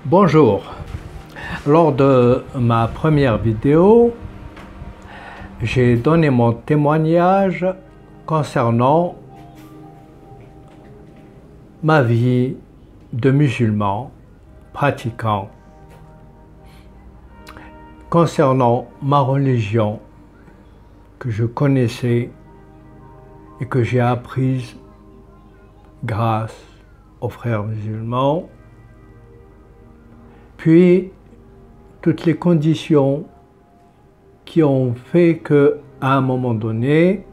Bonjour. Lors de ma première vidéo, j'ai donné mon témoignage concernant ma vie de musulman pratiquant, concernant ma religion que je connaissais et que j'ai apprise grâce aux frères musulmans, puis toutes les conditions qui ont fait qu'à un moment donné,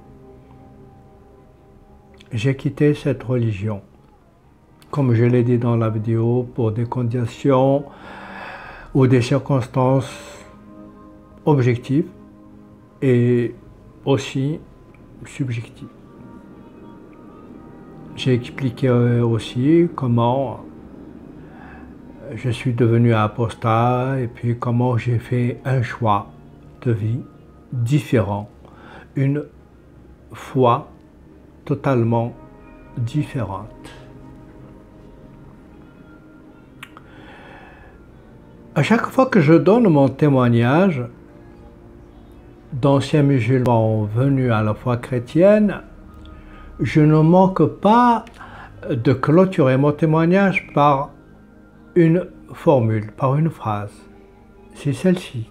j'ai quitté cette religion. Comme je l'ai dit dans la vidéo, pour des conditions ou des circonstances objectives et aussi subjectives. J'ai expliqué aussi comment je suis devenu apostat et puis comment j'ai fait un choix de vie différent, une foi totalement différente. À chaque fois que je donne mon témoignage d'anciens musulmans venus à la foi chrétienne, je ne manque pas de clôturer mon témoignage par une formule, par une phrase. C'est celle-ci.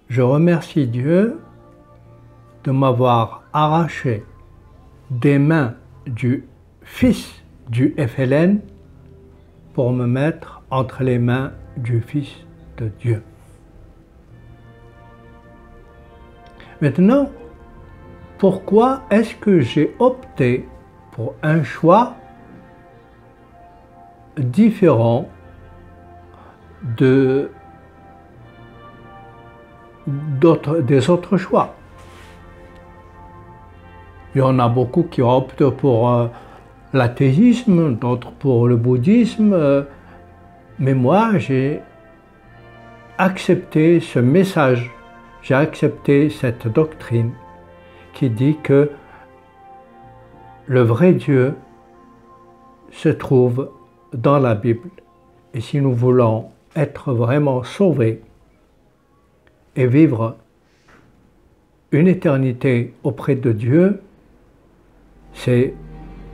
Je remercie Dieu de m'avoir arraché des mains du fils du FLN pour me mettre entre les mains du Fils de Dieu. Maintenant, pourquoi est-ce que j'ai opté pour un choix différent des autres choix? Il y en a beaucoup qui optent pour l'athéisme, d'autres pour le bouddhisme, mais moi j'ai accepté ce message, j'ai accepté cette doctrine qui dit que le vrai Dieu se trouve dans la Bible. Et si nous voulons être vraiment sauvés et vivre une éternité auprès de Dieu, c'est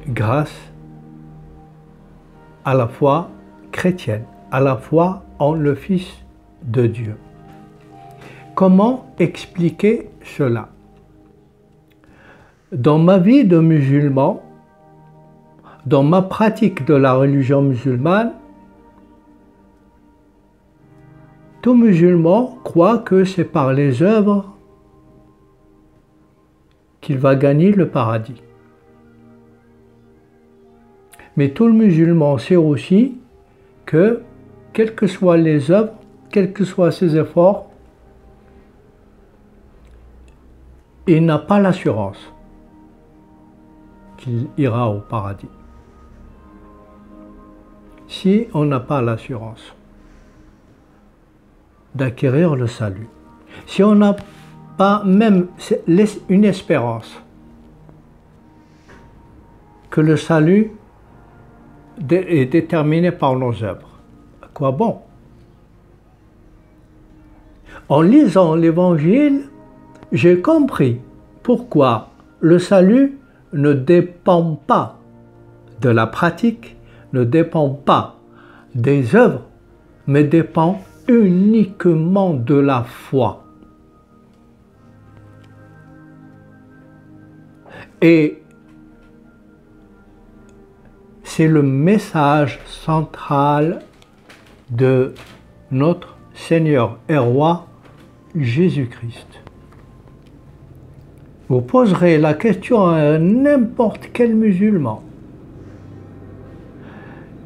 grâce à la foi chrétienne, à la foi en le Fils de Dieu. Comment expliquer cela? Dans ma vie de musulman, dans ma pratique de la religion musulmane, tout musulman croit que c'est par les œuvres qu'il va gagner le paradis. Mais tout le musulman sait aussi que, quelles que soient les œuvres, quels que soient ses efforts, il n'a pas l'assurance qu'il ira au paradis. Si on n'a pas l'assurance d'acquérir le salut, si on n'a pas même une espérance que le salut est déterminé par nos œuvres, à quoi bon? En lisant l'Évangile, j'ai compris pourquoi le salut ne dépend pas de la pratique, ne dépend pas des œuvres, mais dépend uniquement de la foi. Et c'est le message central de notre Seigneur et Roi Jésus-Christ. Vous poserez la question à n'importe quel musulman,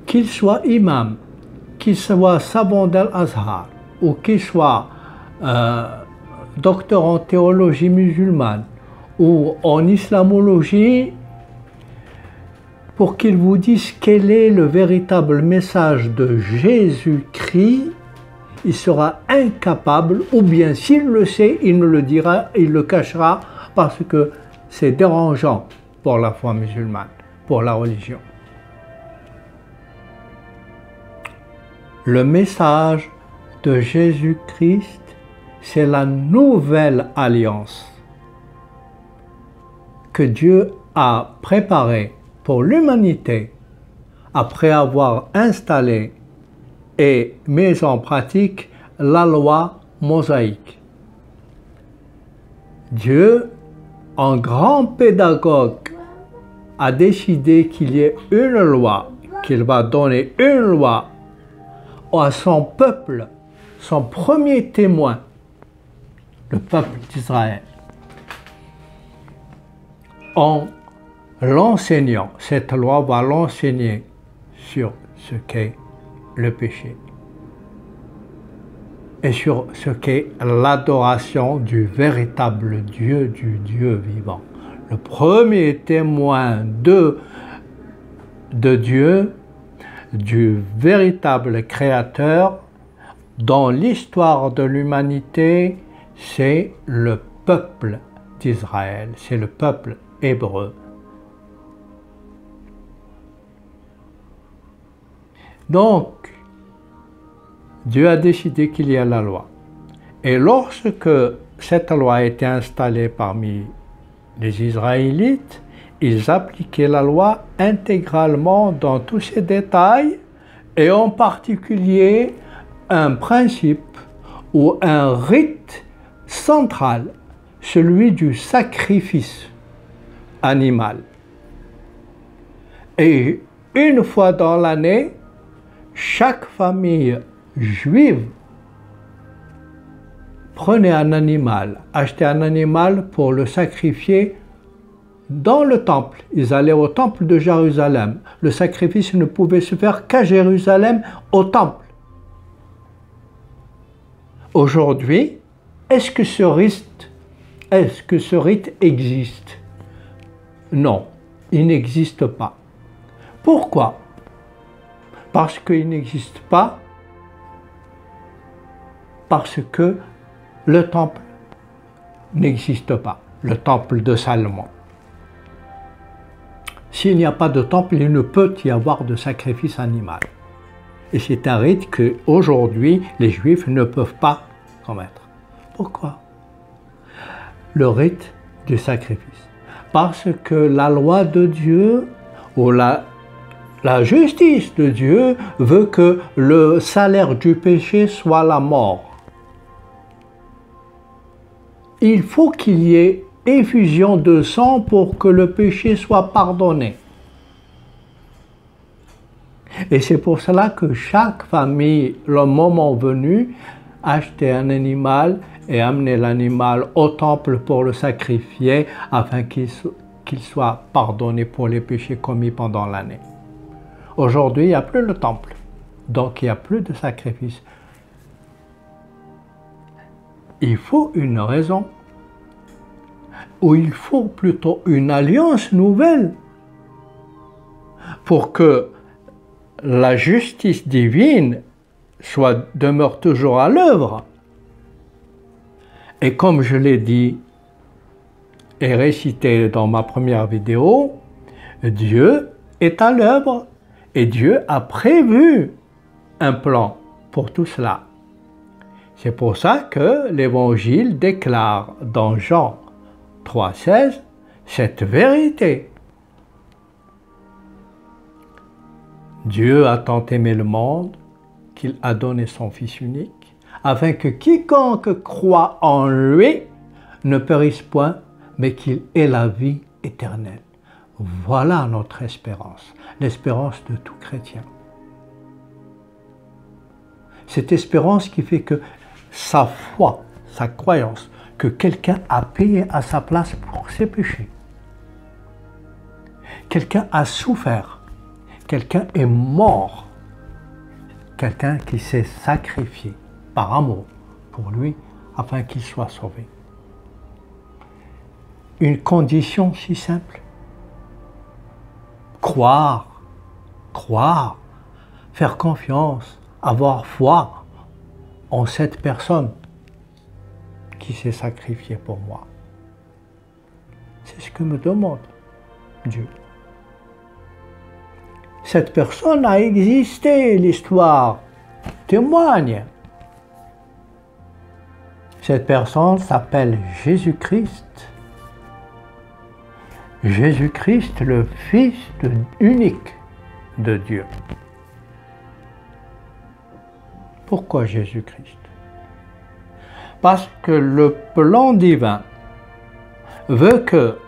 qu'il soit imam, qu'il soit savant d'Al-Azhar, ou qu'il soit docteur en théologie musulmane, ou en islamologie, pour qu'il vous dise quel est le véritable message de Jésus-Christ, il sera incapable, ou bien s'il le sait, il ne le dira, il le cachera, parce que c'est dérangeant pour la foi musulmane, pour la religion. Le message de Jésus-Christ, c'est la nouvelle alliance que Dieu a préparée pour l'humanité après avoir installé et mis en pratique la loi mosaïque. Dieu, en grand pédagogue, a décidé qu'il y ait une loi, qu'il va donner une loi à son peuple, son premier témoin, le peuple d'Israël, en l'enseignant. Cette loi va l'enseigner sur ce qu'est le péché et sur ce qu'est l'adoration du véritable Dieu, du Dieu vivant. Le premier témoin de Dieu, du véritable Créateur dans l'histoire de l'humanité, c'est le peuple d'Israël, c'est le peuple hébreu. Donc, Dieu a décidé qu'il y a la loi. Et lorsque cette loi a été installée parmi les Israélites, ils appliquaient la loi intégralement dans tous ses détails, et en particulier un principe ou un rite central, celui du sacrifice animal. Et une fois dans l'année, chaque famille juive prenait un animal, achetait un animal pour le sacrifier dans le temple. Ils allaient au temple de Jérusalem. Le sacrifice ne pouvait se faire qu'à Jérusalem, au temple. Aujourd'hui, est-ce que ce rite existe? Non, il n'existe pas. Pourquoi? Parce qu'il n'existe pas, parce que le temple n'existe pas, le temple de Salomon. S'il n'y a pas de temple, il ne peut y avoir de sacrifice animal. Et c'est un rite qu'aujourd'hui, les Juifs ne peuvent pas commettre. Pourquoi? Le rite du sacrifice. Parce que la loi de Dieu, ou la justice de Dieu, veut que le salaire du péché soit la mort. Il faut qu'il y ait effusion de sang pour que le péché soit pardonné. Et c'est pour cela que chaque famille, le moment venu, achetait un animal et amenait l'animal au temple pour le sacrifier afin qu'il soit pardonné pour les péchés commis pendant l'année. Aujourd'hui, il n'y a plus le temple, donc il n'y a plus de sacrifice. Il faut une raison, ou il faut plutôt une alliance nouvelle pour que la justice divine demeure toujours à l'œuvre. Et comme je l'ai dit et récité dans ma première vidéo, Dieu est à l'œuvre et Dieu a prévu un plan pour tout cela. C'est pour ça que l'Évangile déclare dans Jean 3,16 cette vérité. Dieu a tant aimé le monde qu'il a donné son Fils unique, afin que quiconque croit en lui ne périsse point, mais qu'il ait la vie éternelle. Voilà notre espérance, l'espérance de tout chrétien. Cette espérance qui fait que sa foi, sa croyance, que quelqu'un a payé à sa place pour ses péchés. Quelqu'un a souffert, quelqu'un est mort, quelqu'un qui s'est sacrifié par amour pour lui afin qu'il soit sauvé. Une condition si simple. Croire, faire confiance, avoir foi en cette personne qui s'est sacrifiée pour moi. C'est ce que me demande Dieu. Cette personne a existé, l'histoire témoigne. Cette personne s'appelle Jésus-Christ. Jésus-Christ, le Fils unique de Dieu. Pourquoi Jésus-Christ? Parce que le plan divin veut que,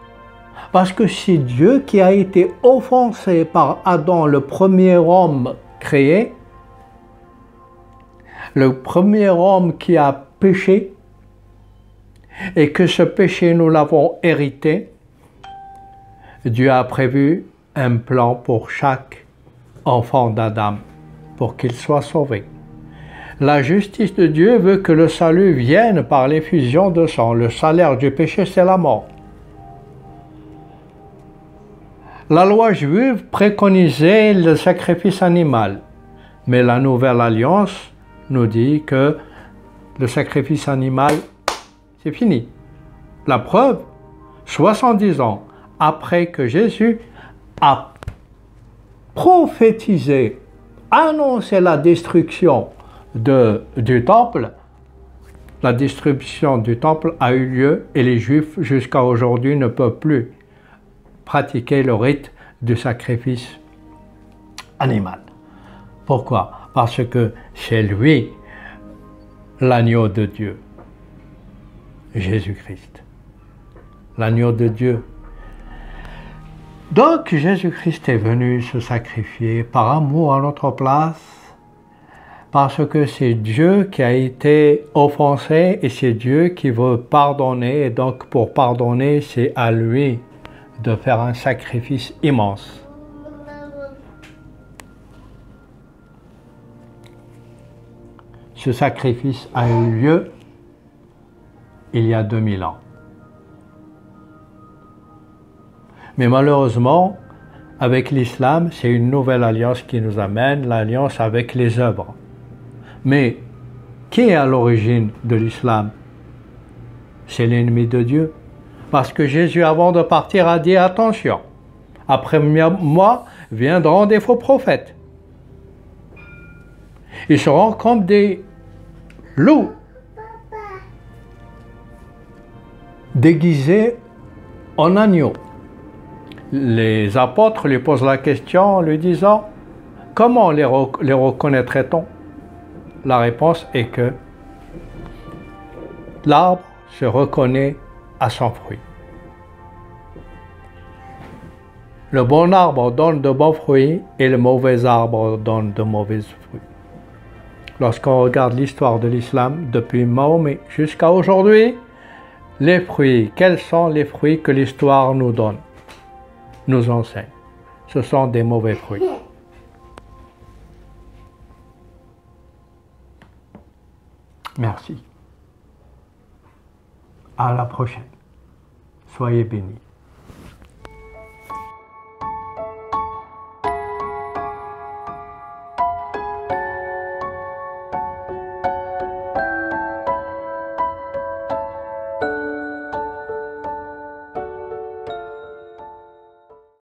parce que c'est Dieu qui a été offensé par Adam, le premier homme créé, le premier homme qui a péché, et que ce péché nous l'avons hérité, Dieu a prévu un plan pour chaque enfant d'Adam, pour qu'il soit sauvé. La justice de Dieu veut que le salut vienne par l'effusion de sang. Le salaire du péché, c'est la mort. La loi juive préconisait le sacrifice animal, mais la nouvelle alliance nous dit que le sacrifice animal, c'est fini. La preuve, 70 ans après que Jésus a prophétisé, annoncé la destruction du temple, la destruction du temple a eu lieu et les Juifs jusqu'à aujourd'hui ne peuvent plus pratiquer le rite du sacrifice animal. Pourquoi? Parce que c'est lui l'agneau de Dieu, Jésus-Christ, l'agneau de Dieu. Donc Jésus-Christ est venu se sacrifier par amour à notre place, parce que c'est Dieu qui a été offensé et c'est Dieu qui veut pardonner, et donc pour pardonner, c'est à lui de faire un sacrifice immense. Ce sacrifice a eu lieu il y a 2000 ans. Mais malheureusement, avec l'islam, c'est une nouvelle alliance qui nous amène, l'alliance avec les œuvres. Mais qui est à l'origine de l'islam? C'est l'ennemi de Dieu. Parce que Jésus, avant de partir, a dit attention, après moi viendront des faux prophètes. Ils seront comme des loups, déguisés en agneaux. Les apôtres lui posent la question en lui disant « Comment les reconnaîtrait-on » La réponse est que l'arbre se reconnaît à son fruit. Le bon arbre donne de bons fruits et le mauvais arbre donne de mauvais fruits. Lorsqu'on regarde l'histoire de l'islam depuis Mahomet jusqu'à aujourd'hui, les fruits, quels sont les fruits que l'histoire nous donne, nous enseigne? Ce sont des mauvais fruits. Merci. À la prochaine. Soyez bénis.